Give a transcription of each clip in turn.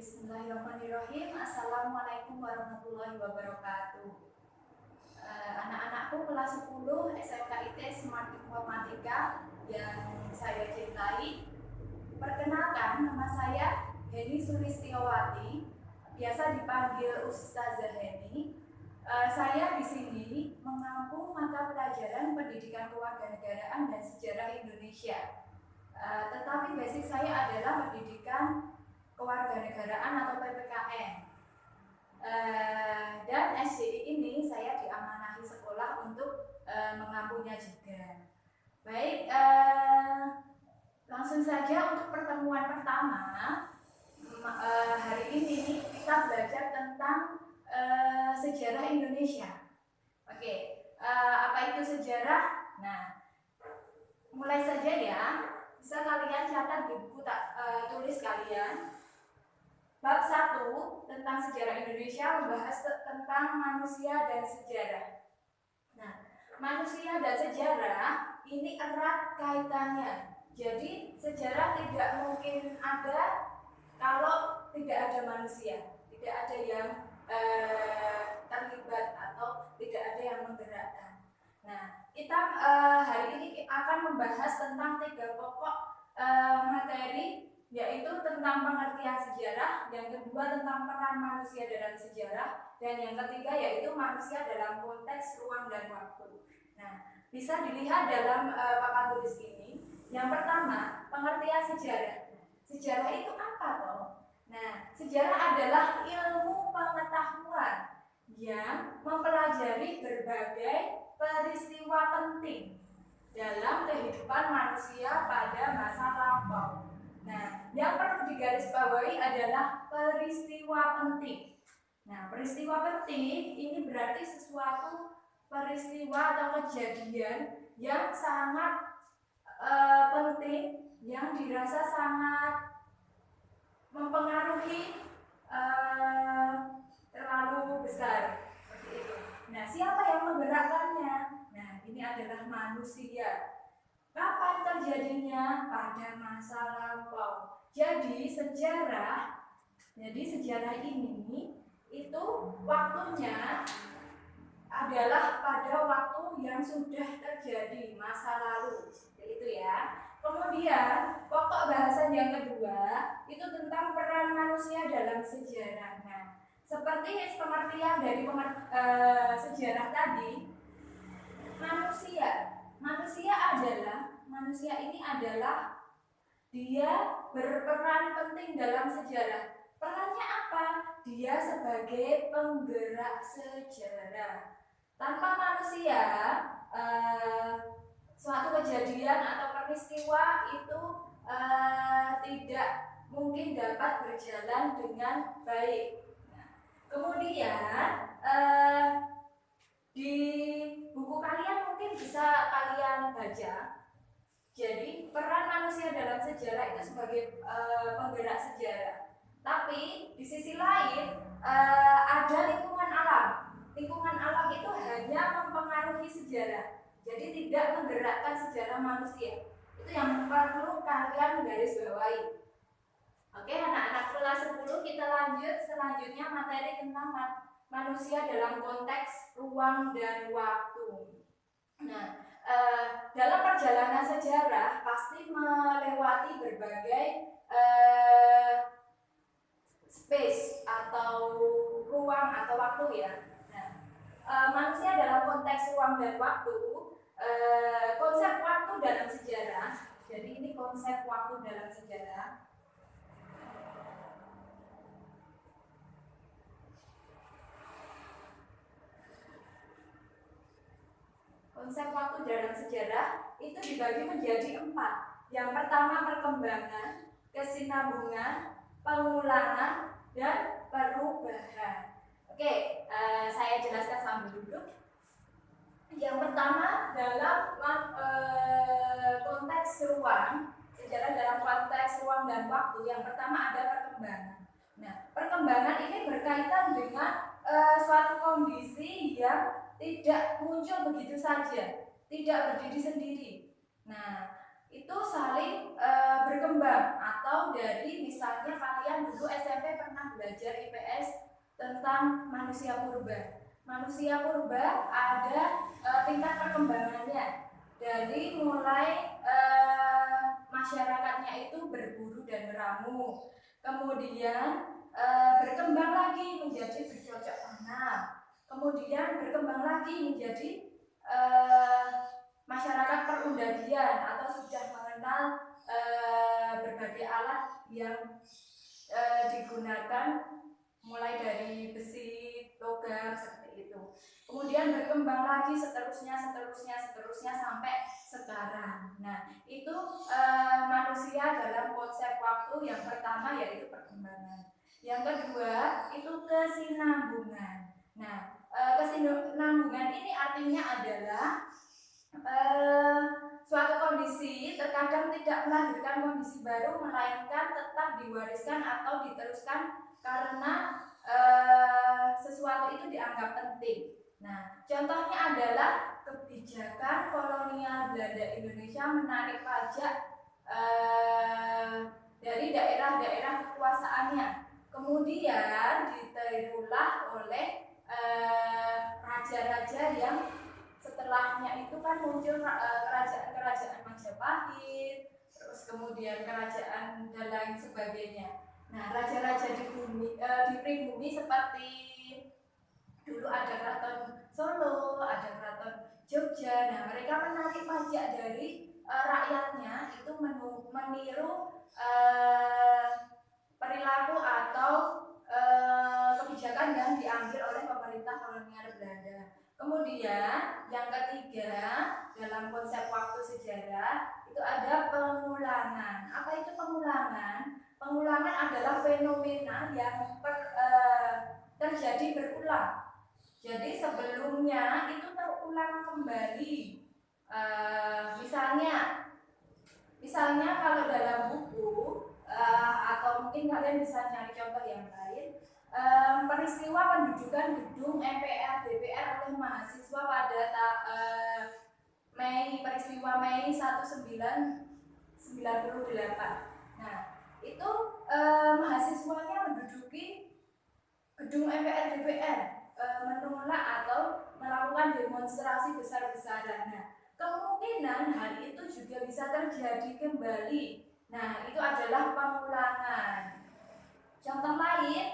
Bismillahirrahmanirrahim. Assalamualaikum warahmatullahi wabarakatuh. Anak-anakku kelas 10 SMK IT Smart Informatika yang saya cintai. Perkenalkan, nama saya Heni Sulistiowati, biasa dipanggil Ustazah Heni. Saya di sini mengampu mata pelajaran pendidikan kewarganegaraan dan sejarah Indonesia. Tetapi basic saya adalah pendidikan kewarganegaraan atau PPKN. Dan SDI ini saya diamanahi sekolah untuk mengampunya juga. Baik, langsung saja untuk pertemuan pertama. Hari ini kita belajar tentang sejarah Indonesia. Oke, apa itu sejarah? Nah, mulai saja ya. Bisa kalian catat di buku tulis kalian. Bab 1 tentang sejarah Indonesia membahas tentang manusia dan sejarah. Nah, manusia dan sejarah ini erat kaitannya. Jadi sejarah tidak mungkin ada kalau tidak ada manusia, tidak ada yang terlibat atau tidak ada yang menggerakkan. Nah, kita hari ini akan membahas tentang 3 pokok materi, yaitu tentang pengertian sejarah, yang kedua tentang peran manusia dalam sejarah, dan yang ketiga yaitu manusia dalam konteks ruang dan waktu. Nah, bisa dilihat dalam papan tulis ini. Yang pertama, pengertian sejarah. Sejarah itu apa toh? Nah, sejarah adalah ilmu pengetahuan yang mempelajari berbagai peristiwa penting dalam kehidupan manusia pada masa lampau. Nah, yang perlu digarisbawahi adalah peristiwa penting. Nah, peristiwa penting ini berarti sesuatu peristiwa atau kejadian yang sangat penting, yang dirasa sangat mempengaruhi terlalu besar. Seperti itu. Nah, siapa yang menggerakkannya? Nah, ini adalah manusia. Kapan terjadinya? Pada masa lampau. Jadi sejarah ini itu waktunya adalah pada waktu yang sudah terjadi, masa lalu. Seperti itu ya. Kemudian pokok bahasan yang kedua itu tentang peran manusia dalam sejarah. Nah, seperti pengertian dari sejarah tadi, manusia ini adalah dia berperan penting dalam sejarah. Perannya apa? Dia sebagai penggerak sejarah. Tanpa manusia, suatu kejadian atau peristiwa itu tidak mungkin dapat berjalan dengan baik. Nah, kemudian di buku kalian mungkin bisa kalian baca. Jadi peran manusia dalam sejarah itu sebagai penggerak sejarah. Tapi di sisi lain ada lingkungan alam. Lingkungan alam itu hanya mempengaruhi sejarah. Jadi tidak menggerakkan sejarah manusia. Itu yang perlu kalian garis bawahi. Oke, anak-anak kelas 10 kita lanjut selanjutnya materi tentang manusia dalam konteks ruang dan waktu. Nah, dalam perjalanan sejarah pasti melewati berbagai space atau ruang atau waktu ya. Nah, manusia dalam konteks ruang dan waktu, konsep waktu dalam sejarah. Jadi ini konsep waktu dalam sejarah. Konsep waktu dalam sejarah itu dibagi menjadi 4. Yang pertama perkembangan, kesinambungan, pengulangan, dan perubahan. Oke, saya jelaskan sambil duduk. Yang pertama dalam konteks ruang, sejarah dalam konteks ruang dan waktu. Yang pertama ada perkembangan. Nah, perkembangan ini berkaitan dengan suatu kondisi yang tidak muncul begitu saja, tidak berdiri sendiri. Nah, itu saling berkembang. Atau dari misalnya kalian dulu SMP pernah IPS tentang manusia purba. Manusia purba ada tingkat perkembangannya, dari mulai masyarakatnya itu berburu dan meramu, kemudian berkembang lagi menjadi bercocok tanam, kemudian berkembang lagi menjadi masyarakat perundagian atau sudah mengenal berbagai alat yang digunakan mulai dari besi, logam seperti itu. Kemudian berkembang lagi seterusnya sampai sekarang. Nah, itu manusia dalam konsep waktu yang pertama yaitu perkembangan. Yang kedua itu kesinambungan. Nah, kesinambungan ini artinya adalah suatu kondisi terkadang tidak melahirkan kondisi baru, melainkan tetap diwariskan atau diteruskan karena sesuatu itu dianggap penting. Nah, contohnya adalah kebijakan kolonial Belanda Indonesia menarik pajak dari daerah-daerah kekuasaannya. Kemudian ditirulah oleh raja-raja yang setelahnya itu kan muncul kerajaan Majapahit, terus kemudian kerajaan dan lain sebagainya. Nah, raja-raja di pribumi seperti dulu ada keraton Solo, ada keraton Jogja. Nah, mereka menarik pajak dari rakyatnya itu meniru perilaku atau kebijakan yang diambil oleh pemerintah kolonial Belanda. Kemudian yang ketiga dalam konsep waktu sejarah itu ada pengulangan. Apa itu pengulangan? Pengulangan adalah fenomena yang terjadi berulang. Jadi sebelumnya itu terulang kembali. Misalnya kalau dalam buku atau mungkin kalian bisa nyari contoh yang lain, peristiwa pendudukan gedung MPR DPR oleh mahasiswa pada peristiwa Mei 1998. Nah, itu mahasiswanya menduduki gedung MPR DPR, menolak atau melakukan demonstrasi besar-besaran. Nah, kemungkinan hal itu juga bisa terjadi kembali. Nah, itu adalah pengulangan. Contoh lain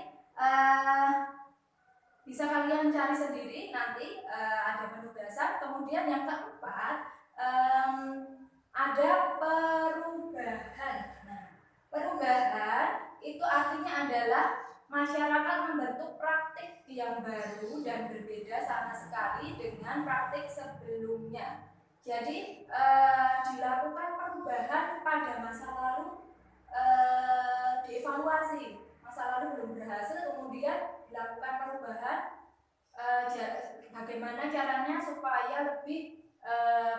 bisa kalian cari sendiri nanti, ada penugasan. Kemudian yang keempat ada perubahan. Nah, perubahan itu artinya adalah masyarakat membentuk praktik yang baru dan berbeda sama sekali dengan praktik sebelumnya. Jadi dilakukan perubahan pada masa lalu, dievaluasi. Masa lalu belum berhasil, kemudian dilakukan perubahan, bagaimana caranya supaya lebih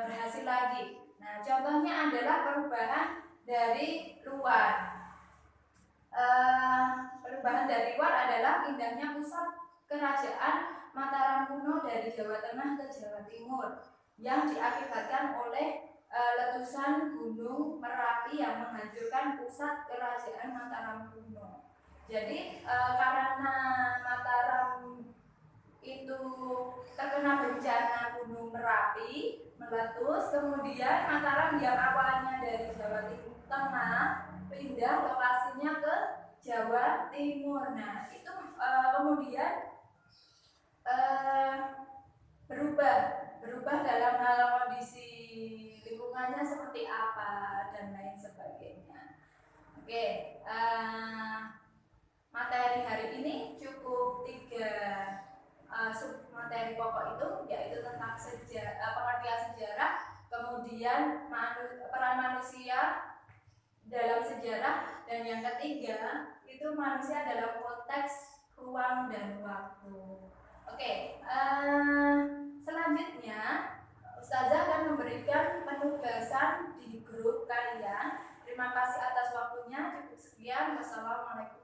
berhasil lagi. Nah, contohnya adalah perubahan dari luar. Perubahan dari luar adalah pindahnya pusat kerajaan Mataram kuno dari Jawa Tengah ke Jawa Timur yang diakibatkan oleh letusan Gunung Merapi yang menghancurkan pusat kerajaan Mataram kuno. Jadi karena Mataram itu terkena bencana Gunung Merapi meletus, kemudian Mataram yang awalnya dari Jawa Tengah pindah lokasinya ke Jawa Timur. Nah, itu kemudian berubah dalam hal kondisi lingkungannya seperti apa dan lain sebagainya. Oke, materi hari ini cukup 3 sub materi pokok itu, yaitu tentang pengertian sejarah, kemudian peran manusia dalam sejarah, dan yang ketiga itu manusia dalam konteks ruang dan waktu. Oke, selanjutnya Ustazah akan memberikan penugasan di grup kalian. Terima kasih atas waktunya. Cukup sekian. Wassalamualaikum.